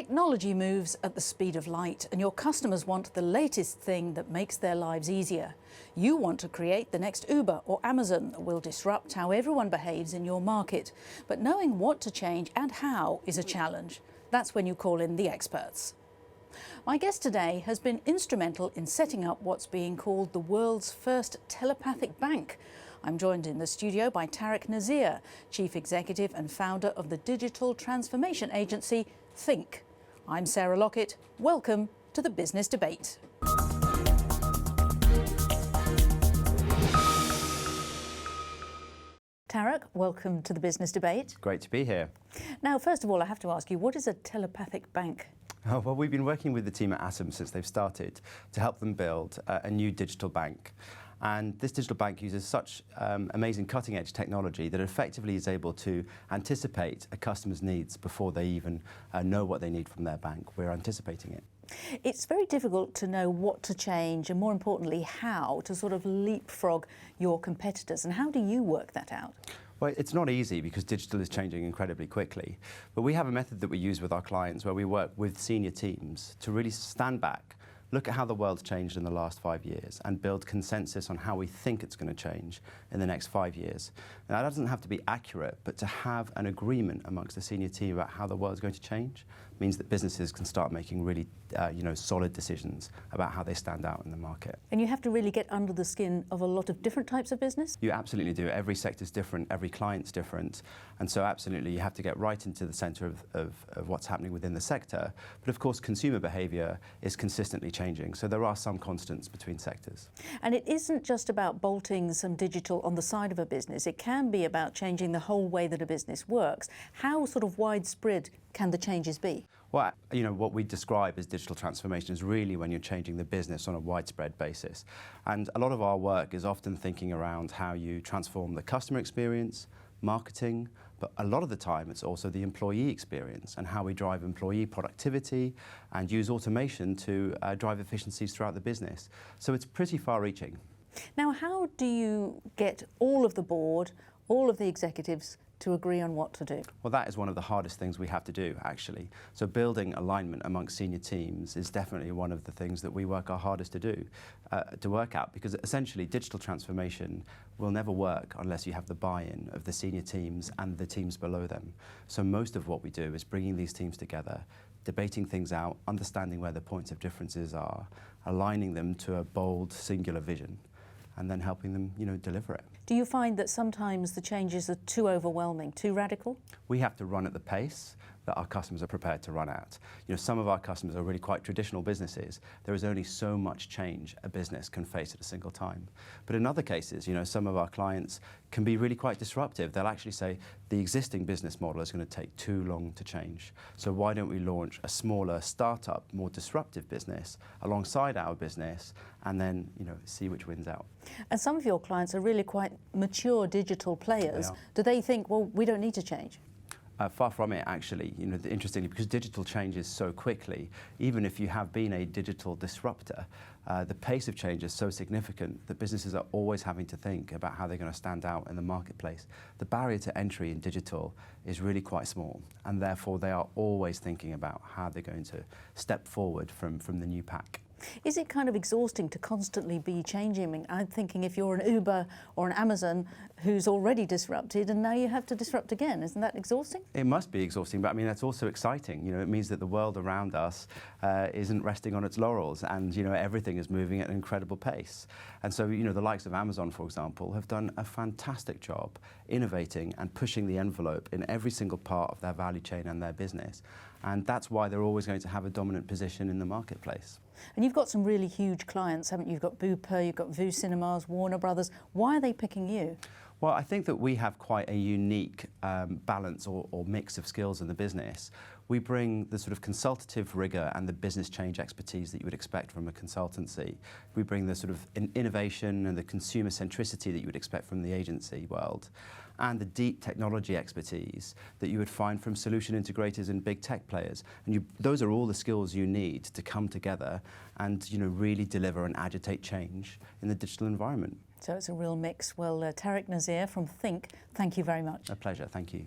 Technology moves at the speed of light, and your customers want the latest thing that makes their lives easier. You want to create the next Uber or Amazon that will disrupt how everyone behaves in your market. But knowing what to change and how is a challenge. That's when you call in the experts. My guest today has been instrumental in setting up what's being called the world's first telepathic bank. I'm joined in the studio by Tarek Nseir, Chief Executive and founder of the digital transformation agency Think. I'm Sarah Lockett. Welcome to the Business Debate. Tarek, welcome to the Business Debate. Great to be here. Now, first of all, I have to ask you, what is a telepathic bank? Oh, well, we've been working with the team at Atom since they've started to help them build a new digital bank. And this digital bank uses such amazing cutting-edge technology that effectively is able to anticipate a customer's needs before they even know what they need from their bank. We're anticipating it. It's very difficult to know what to change and, more importantly, how to sort of leapfrog your competitors. And how do you work that out? Well, it's not easy because digital is changing incredibly quickly. But we have a method that we use with our clients where we work with senior teams to really stand back, look at how the world's changed in the last 5 years and build consensus on how we think it's going to change in the next 5 years. Now, that doesn't have to be accurate, but to have an agreement amongst the senior team about how the world's going to change means that businesses can start making really solid decisions about how they stand out in the market. And you have to really get under the skin of a lot of different types of business? You absolutely do. Every sector's different, every client's different. And so absolutely you have to get right into the centre of what's happening within the sector. But of course, consumer behaviour is consistently changing. So there are some constants between sectors. And it isn't just about bolting some digital on the side of a business. It can be about changing the whole way that a business works. How sort of widespread can the changes be? Well, what we describe as digital transformation is really when you're changing the business on a widespread basis. And a lot of our work is often thinking around how you transform the customer experience, marketing, but a lot of the time it's also the employee experience and how we drive employee productivity and use automation to drive efficiencies throughout the business. So it's pretty far-reaching. Now, how do you get all of the board, all of the executives to agree on what to do? Well, that is one of the hardest things we have to do, actually. So building alignment amongst senior teams is definitely one of the things that we work our hardest to do, to work out, because essentially digital transformation will never work unless you have the buy-in of the senior teams and the teams below them. So most of what we do is bringing these teams together, debating things out, understanding where the points of differences are, aligning them to a bold, singular vision, and then helping them, deliver it. Do you find that sometimes the changes are too overwhelming, too radical? We have to run at the pace that our customers are prepared to run at. Some of our customers are really quite traditional businesses. There is only so much change a business can face at a single time. But in other cases, some of our clients can be really quite disruptive. They'll actually say the existing business model is going to take too long to change. So why don't we launch a smaller startup, more disruptive business alongside our business and then, see which wins out. And some of your clients are really quite mature digital players. Do they think, well, we don't need to change? Far from it, actually. Interestingly, because digital changes so quickly, even if you have been a digital disruptor, the pace of change is so significant that businesses are always having to think about how they're going to stand out in the marketplace. The barrier to entry in digital is really quite small, and therefore they are always thinking about how they're going to step forward from the new pack. Is it kind of exhausting to constantly be changing? I mean, I'm thinking if you're an Uber or an Amazon who's already disrupted and now you have to disrupt again, isn't that exhausting? It must be exhausting, but I mean, that's also exciting. It means that the world around us isn't resting on its laurels and, everything is moving at an incredible pace. And so, the likes of Amazon, for example, have done a fantastic job innovating and pushing the envelope in every single part of their value chain and their business. And that's why they're always going to have a dominant position in the marketplace. And you've got some really huge clients, haven't you? You've got Bupa, you've got Vue Cinemas, Warner Brothers. Why are they picking you? Well, I think that we have quite a unique balance or mix of skills in the business. We bring the sort of consultative rigour and the business change expertise that you would expect from a consultancy. We bring the sort of innovation and the consumer centricity that you would expect from the agency world, and the deep technology expertise that you would find from solution integrators and big tech players. And those are all the skills you need to come together and really deliver and agitate change in the digital environment. So it's a real mix. Well, Tarek Nseir from Think, thank you very much. A pleasure, thank you.